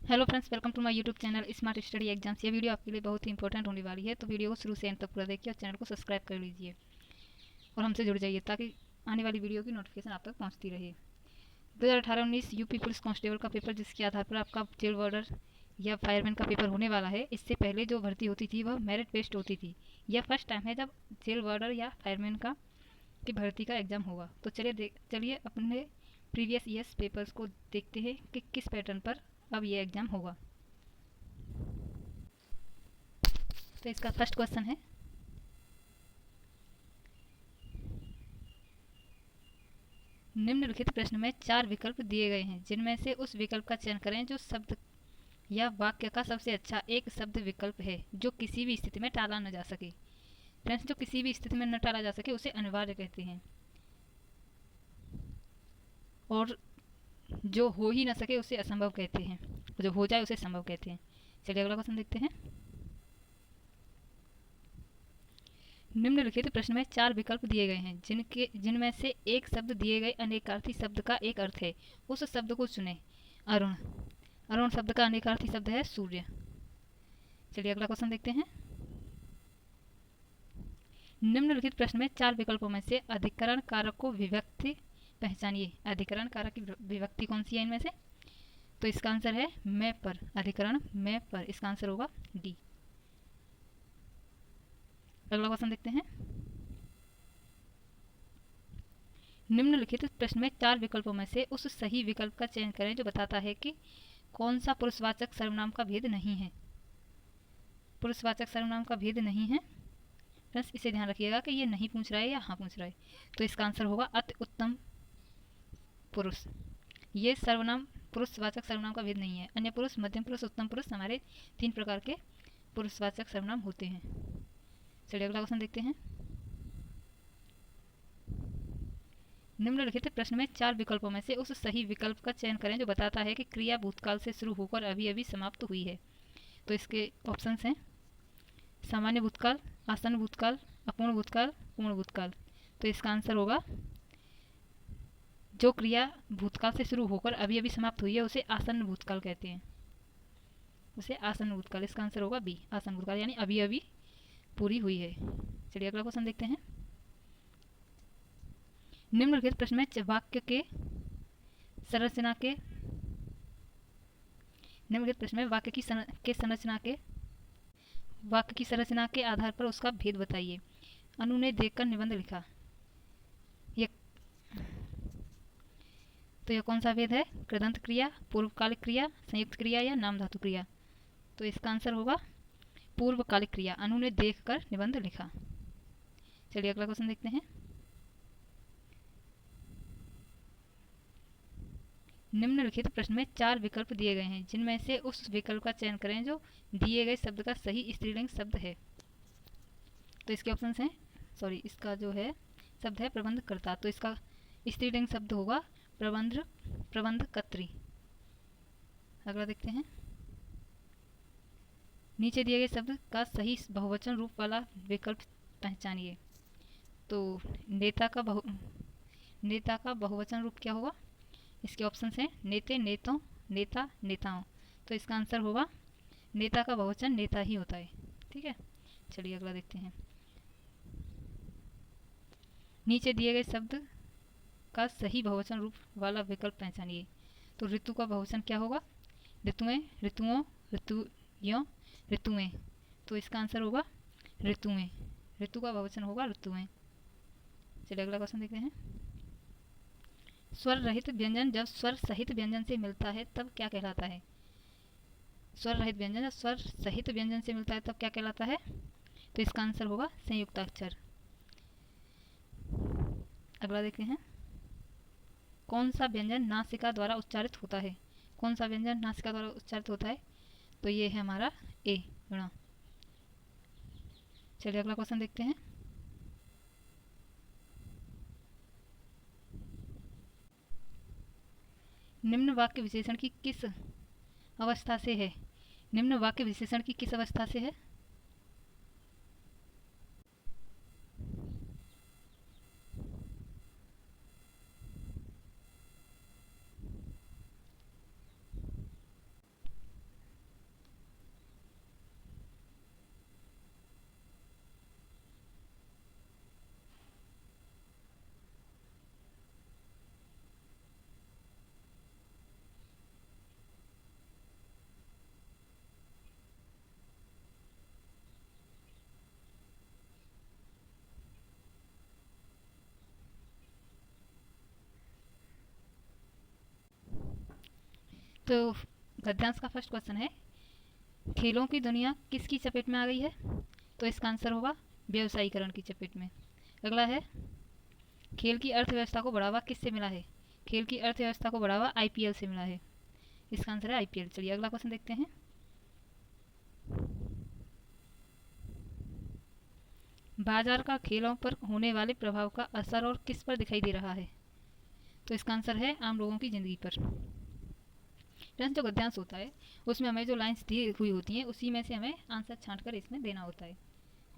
Hello friends, welcome to my YouTube channel smart study exams. ये video आपके लिए बहुत ही इंपॉर्टेंट होने वाली है, तो वीडियो को शुरू से एंड तक पूरा देखिए और चैनल को सब्सक्राइब कर लीजिए और हमसे जुड़ जाइए ताकि आने वाली वीडियो की नोटिफिकेशन आप तक पहुंचती रहे। 2018-19 यूपी पुलिस कांस्टेबल का पेपर, जिसके आधार पर आपका जेल वार्डर या फायरमैन का पेपर होने वाला है, इससे पहले जो भर्ती होती थी वह मेरिट बेस्ड होती थी। यह फर्स्ट टाइम है जब जेल वार्डर या फायरमैन का की भर्ती का एग्ज़ाम होगा। तो चलिए अपने प्रीवियस ईयर्स पेपर्स को देखते हैं कि किस पैटर्न पर अब ये एग्ज़ाम होगा। तो इसका फर्स्ट क्वेश्चन है, निम्नलिखित प्रश्न में 4 विकल्प दिए गए हैं, जिनमें से उस विकल्प का चयन करें जो शब्द या वाक्य का सबसे अच्छा एक शब्द विकल्प है, जो किसी भी स्थिति में टाला न जा सके। फ्रेंड्स, जो किसी भी स्थिति में न टाला जा सके उसे अनिवार्य कहते हैं, और जो हो ही न सके उसे असंभव कहते हैं, जो हो जाए उसे संभव कहते हैं। चलिए अगला क्वेश्चन देखते हैं। निम्नलिखित प्रश्न में 4 विकल्प दिए गए हैं, जिनमें से एक शब्द दिए गए अनेकार्थी शब्द का एक अर्थ है। उस शब्द को चुनें। अरुण। अरुण शब्द का अनेकार्थी शब्द है सूर्य। चलिए अगला क्वेश्चन देखते हैं। निम्नलिखित प्रश्न में 4 विकल्पों में से अधिकरण कारक को विभक्ति पहचानिए। अधिकरण कारक की विभक्ति कौन सी है इनमें से? तो इसका आंसर है मैं पर। अधिकरण मैं पर, इसका आंसर होगा डी। अगला क्वेश्चन देखते हैं। निम्नलिखित प्रश्न में 4 विकल्पों में से उस सही विकल्प का चयन करें जो बताता है कि कौन सा पुरुषवाचक सर्वनाम का भेद नहीं है। पुरुषवाचक सर्वनाम का भेद नहीं है। बस इसे ध्यान रखिएगा कि ये नहीं पूछ रहा है या हाँ पूछ रहा है। तो इसका आंसर होगा अति उत्तम पुरुष। ये सर्वनाम पुरुषवाचक सर्वनाम का भेद नहीं है। अन्य पुरुष, मध्यम पुरुष, उत्तम पुरुष, हमारे 3 प्रकार के पुरुषवाचक सर्वनाम होते हैं। चलिए अगला क्वेश्चन देखते हैं। निम्नलिखित प्रश्न में 4 विकल्पों में से उस सही विकल्प का चयन करें जो बताता है कि क्रिया भूतकाल से शुरू होकर अभी अभी समाप्त हुई है। तो इसके ऑप्शंस हैं सामान्य भूतकाल, आसन्न भूतकाल, अपूर्ण भूतकाल, पूर्ण भूतकाल। तो इसका आंसर होगा जो क्रिया भूतकाल से शुरू होकर अभी अभी समाप्त हुई है उसे आसन्न भूतकाल कहते हैं। उसे आसन्न भूतकाल, इसका आंसर होगा बी, आसन्न भूतकाल, यानी अभी अभी पूरी हुई है। चलिए अगला क्वेश्चन देखते हैं। निम्नलिखित प्रश्न में वाक्य के संरचना के निम्नलिखित प्रश्न में वाक्य की संरचना के आधार पर उसका भेद बताइए। अनु ने देखकर निबंध लिखा। ये तो यह कौन सा भेद है? कृदंत क्रिया, पूर्वकालिक क्रिया, संयुक्त क्रिया या नाम धातु क्रिया? तो इसका आंसर होगा पूर्वकालिक क्रिया। अनु ने देखकर निबंध लिखा। चलिए अगला क्वेश्चन देखते हैं। निम्नलिखित प्रश्न में 4 विकल्प दिए गए हैं, जिनमें से उस विकल्प का चयन करें जो दिए गए शब्द का सही स्त्रीलिंग शब्द है। तो इसके ऑप्शंस हैं, इसका जो है शब्द है प्रबंधकर्ता, तो इसका स्त्रीलिंग शब्द होगा प्रबंधकत्री। अगला देखते हैं। नीचे दिए गए शब्द का सही बहुवचन रूप वाला विकल्प पहचानिए। तो नेता का बहुवचन रूप क्या होगा? इसके ऑप्शंस हैं नेते, नेतों, नेता, नेताओं। तो इसका आंसर होगा नेता का बहुवचन नेता ही होता है। ठीक है, चलिए अगला देखते हैं। नीचे दिए गए शब्द का सही बहुवचन रूप वाला विकल्प पहचानिए। तो ऋतु का बहुवचन क्या होगा? ऋतुएं, ऋतुओं, ऋतुयों, ऋतुएं। तो इसका आंसर होगा ऋतुएं। ऋतु का बहुवचन होगा ऋतुएं। चलिए अगला क्वेश्चन देखते हैं। स्वर रहित व्यंजन जब स्वर सहित व्यंजन से मिलता है तब क्या कहलाता है? स्वर रहित व्यंजन जब स्वर सहित व्यंजन से मिलता है तब क्या कहलाता है? तो इसका आंसर होगा संयुक्ताक्षर। अगला देखते हैं। कौन सा व्यंजन नासिका द्वारा उच्चारित होता है? कौन सा व्यंजन नासिका द्वारा उच्चारित होता है? तो ये है हमारा ए, ण। चलिए अगला क्वेश्चन देखते हैं। निम्न वाक्य विशेषण की किस अवस्था से है? निम्न वाक्य विशेषण की किस अवस्था से है? तो गद्यांश का फर्स्ट क्वेश्चन है, खेलों की दुनिया किसकी चपेट में आ गई है? तो इसका आंसर होगा व्यवसायीकरण की चपेट में। अगला है, खेल की अर्थव्यवस्था को बढ़ावा किससे मिला है? खेल की अर्थव्यवस्था को बढ़ावा आईपीएल से मिला है। इसका आंसर है आईपीएल। चलिए अगला क्वेश्चन देखते हैं। बाजार का खेलों पर होने वाले प्रभाव का असर और किस पर दिखाई दे रहा है? तो इसका आंसर है आम लोगों की ज़िंदगी पर। फ्रेंड्स, जो गद्यांश होता है उसमें हमें जो लाइंस दी हुई होती हैं उसी में से हमें आंसर छांट कर इसमें देना होता है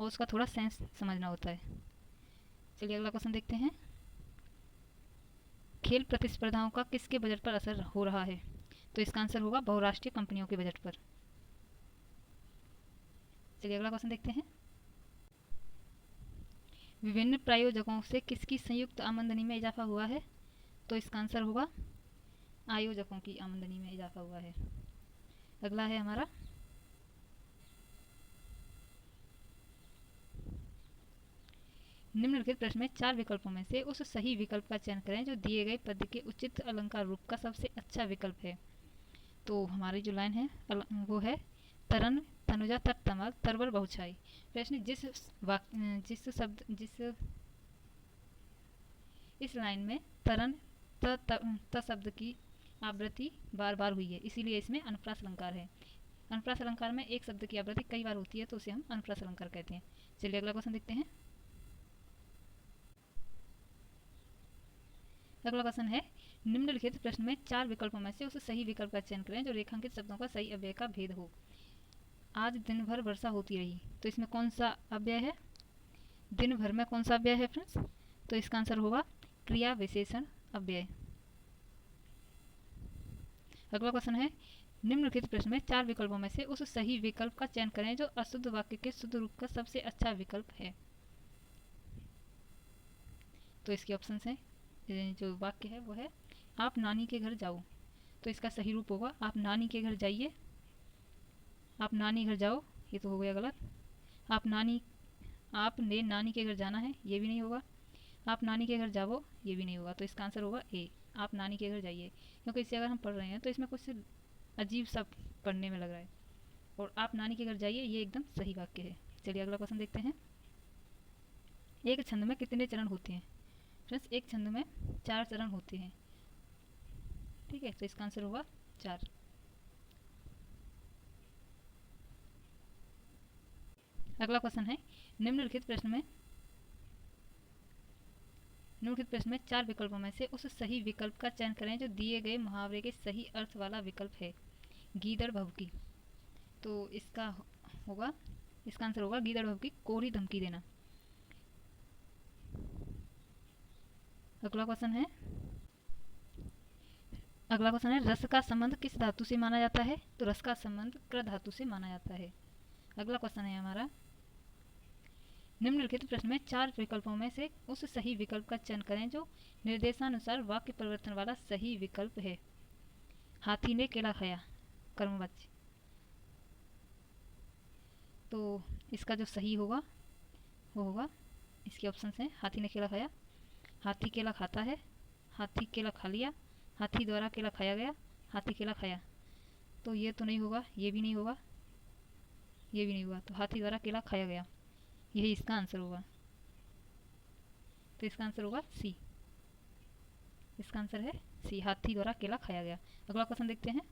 और उसका थोड़ा सेंस समझना होता है। चलिए अगला क्वेश्चन देखते हैं। खेल प्रतिस्पर्धाओं का किसके बजट पर असर हो रहा है? तो इसका आंसर होगा बहुराष्ट्रीय कंपनियों के बजट पर। चलिए अगला क्वेश्चन देखते हैं। विभिन्न प्रायोजकों से किसकी संयुक्त आमदनी में इजाफा हुआ है? तो इसका आंसर होगा आयोजकों की आमदनी में इजाफा हुआ है। अगला है हमारा, निम्नलिखित प्रश्न में 4 विकल्पों में से उस सही विकल्प का चयन करें जो दिए गए पद के उचित अलंकार रूप का सबसे अच्छा विकल्प है। तो हमारी जो लाइन है वो है, तरन तनुजा तत्तमल तरवर बहुछाई। प्रश्न जिस इस लाइन में तरन त शब्द की आवृत्ति बार बार हुई है, इसीलिए इसमें अनुप्रास अलंकार है। अनुप्रास अलंकार में एक शब्द की आवृत्ति कई बार होती है तो उसे हम अनुप्रास अलंकार कहते हैं। चलिए अगला क्वेश्चन देखते हैं। अगला क्वेश्चन है, निम्नलिखित प्रश्न में 4 विकल्पों में से उस सही विकल्प का चयन करें जो रेखांकित शब्दों का सही अव्यय का भेद हो। आज दिन भर वर्षा होती रही, तो इसमें कौन सा अव्यय है? दिन भर में कौन सा अव्यय है फ्रेंड्स? तो इसका आंसर होगा क्रिया विशेषण अव्यय। अगला क्वेश्चन है, निम्नलिखित प्रश्न में 4 विकल्पों में से उस सही विकल्प का चयन करें जो अशुद्ध वाक्य के शुद्ध रूप का सबसे अच्छा विकल्प है। तो इसके ऑप्शन है, जो वाक्य है वो है, आप नानी के घर जाओ। तो इसका सही रूप होगा आप नानी के घर जाइए। आप नानी घर जाओ, ये तो हो गया गलत। आपने नानी के घर जाना है, ये भी नहीं होगा। आप नानी के घर जाओ, ये भी नहीं होगा। तो इसका आंसर होगा ए, आप नानी के घर जाइए, क्योंकि इससे अगर हम पढ़ रहे हैं तो इसमें कुछ अजीब सा पढ़ने में लग रहा है। और आप नानी के घर जाइए ये एकदम सही वाक्य है। चलिए अगला क्वेश्चन देखते हैं। एक छंद में कितने चरण होते हैं? फ्रेंड्स, एक छंद में 4 चरण होते हैं। ठीक है, तो इसका आंसर होगा 4। अगला क्वेश्चन है, निम्नलिखित प्रश्न में 4 विकल्पों में से उस सही विकल्प का चयन करें जो दिए गए मुहावरे के सही अर्थ वाला विकल्प है। गीदड़ भभकी। तो इसका आंसर होगा गीदड़ भभकी कोरी धमकी देना। अगला क्वेश्चन है, रस का संबंध किस धातु से माना जाता है? तो रस का संबंध क्र धातु से माना जाता है। अगला क्वेश्चन है हमारा, निम्नलिखित प्रश्न में 4 विकल्पों में से उस सही विकल्प का चयन करें जो निर्देशानुसार वाक्य परिवर्तन वाला सही विकल्प है। हाथी ने केला खाया, कर्मवाच्य। तो इसका जो सही होगा वो होगा, इसके ऑप्शन हैं, हाथी ने केला खाया, हाथी केला खाता है, हाथी केला खा लिया, हाथी द्वारा केला खाया गया, हाथी केला खाया। तो ये तो नहीं होगा, ये भी नहीं होगा, ये भी नहीं होगा। तो हाथी द्वारा केला खाया गया, यही इसका आंसर होगा। तो इसका आंसर होगा सी। इसका आंसर है सी, हाथी द्वारा केला खाया गया। अगला क्वेश्चन देखते हैं।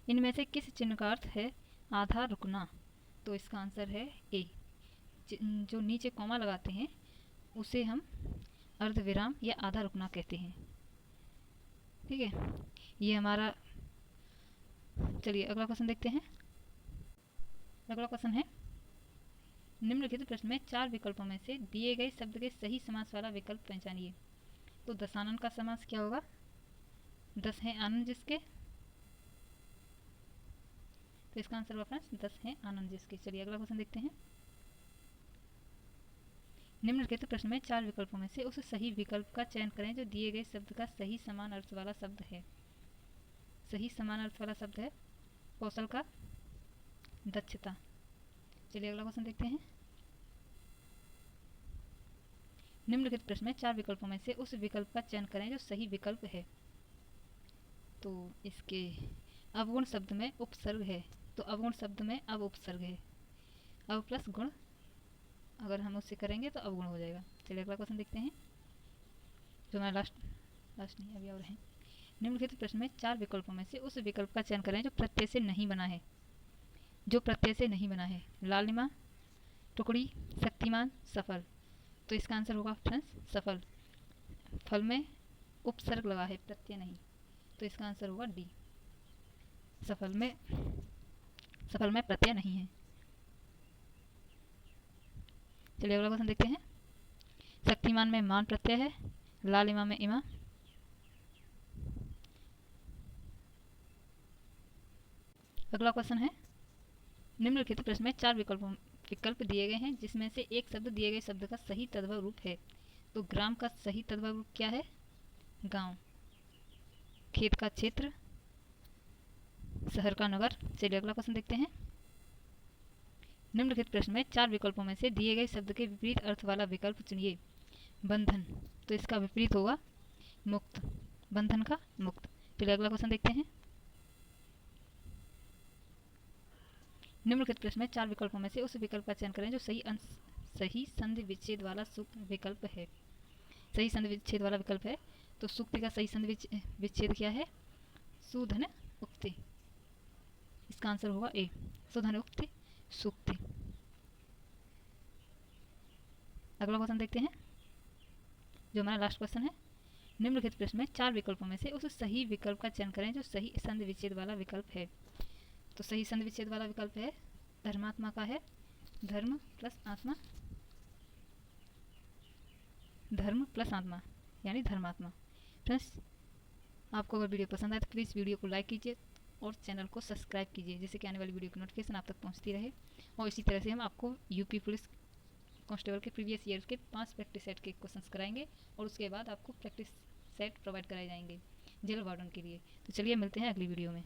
इनमें से किस चिन्ह का अर्थ है आधा रुकना? तो इसका आंसर है ए। जो नीचे कॉमा लगाते हैं उसे हम अर्धविराम या आधा रुकना कहते हैं। ठीक है, ये हमारा। चलिए अगला क्वेश्चन देखते हैं। अगला क्वेश्चन है, निम्नलिखित प्रश्न में 4 विकल्पों में से दिए गए शब्द के सही समास वाला विकल्प पहचानिए। तो दशानन का समास क्या होगा? 10 है आनंद जिसके। तो इसका आंसर होगा फ्रेंड्स 10 है आनंद जिसके। चलिए अगला क्वेश्चन देखते हैं। निम्नलिखित प्रश्न में 4 विकल्पों में से उस सही विकल्प का चयन करें जो दिए गए शब्द का सही समान अर्थ वाला शब्द है। सही समान अर्थ वाला शब्द है कौशल का दक्षता। चलिए अगला क्वेश्चन देखते हैं। निम्नलिखित प्रश्न में 4 विकल्पों में से उस विकल्प का चयन करें जो सही विकल्प है। तो इसके अवगुण शब्द में उपसर्ग है, तो अवगुण शब्द में अब उपसर्ग है, अव प्लस गुण, अगर हम उससे करेंगे तो अवगुण हो जाएगा। चलिए अगला क्वेश्चन देखते हैं, जो हमारा लास्ट नहीं, अभी और है। निम्नलिखित प्रश्न में 4 विकल्पों में से उस विकल्प का चयन करें जो प्रत्यय से नहीं बना है, जो प्रत्यय से नहीं बना है। लालिमा, टुकड़ी, शक्तिमान, सफल। तो इसका आंसर होगा फ्रेंड्स सफल। फल में उपसर्ग लगा है, प्रत्यय नहीं, तो इसका आंसर होगा डी। सफल में प्रत्यय नहीं है। चलिए अगला क्वेश्चन देखते हैं। शक्तिमान में मान प्रत्यय है, लालिमा में इमा। अगला क्वेश्चन है, निम्नलिखित प्रश्न में 4 विकल्प दिए गए हैं जिसमें से एक शब्द दिए गए शब्द का सही तद्भव रूप है। तो ग्राम का सही तद्भव रूप क्या है? गांव। खेत का क्षेत्र, शहर का नगर। चलिए अगला क्वेश्चन देखते हैं। निम्नलिखित प्रश्न में 4 विकल्पों में से दिए गए शब्द के विपरीत अर्थ वाला विकल्प चुनिए। बंधन, तो इसका विपरीत होगा मुक्त, बंधन का मुक्त। चलिए अगला क्वेश्चन देखते हैं। निम्नलिखित प्रश्न में 4 विकल्पों में से उस विकल्प का चयन करें जो सही संधि विच्छेद वाला सूक्त विकल्प है। सही संधि विच्छेद वाला विकल्प है, तो सूक्त का सही संधि विच्छेद क्या है? सुधन उक्ति। इसका आंसर होगा ए, सुधन उक्ति सूक्ति। अगला क्वेश्चन देखते हैं, जो हमारा लास्ट क्वेश्चन है। निम्नलिखित प्रश्न में 4 विकल्पों में से उस सही विकल्प का चयन करें जो सही संधि विच्छेद वाला विकल्प है। तो सही संधि विच्छेद वाला विकल्प है धर्मात्मा का है, धर्म प्लस आत्मा, धर्म प्लस आत्मा यानी धर्मात्मा। फ्रेंड्स, आपको अगर वीडियो पसंद आए तो प्लीज़ वीडियो को लाइक कीजिए और चैनल को सब्सक्राइब कीजिए, जिससे कि आने वाली वीडियो की नोटिफिकेशन आप तक पहुंचती रहे। और इसी तरह से हम आपको यूपी पुलिस कांस्टेबल के प्रीवियस ईयर के 5 प्रैक्टिस सेट के क्वेश्चंस कराएंगे और उसके बाद आपको प्रैक्टिस सेट प्रोवाइड कराए जाएंगे जेल वार्डन के लिए। तो चलिए मिलते हैं अगली वीडियो में।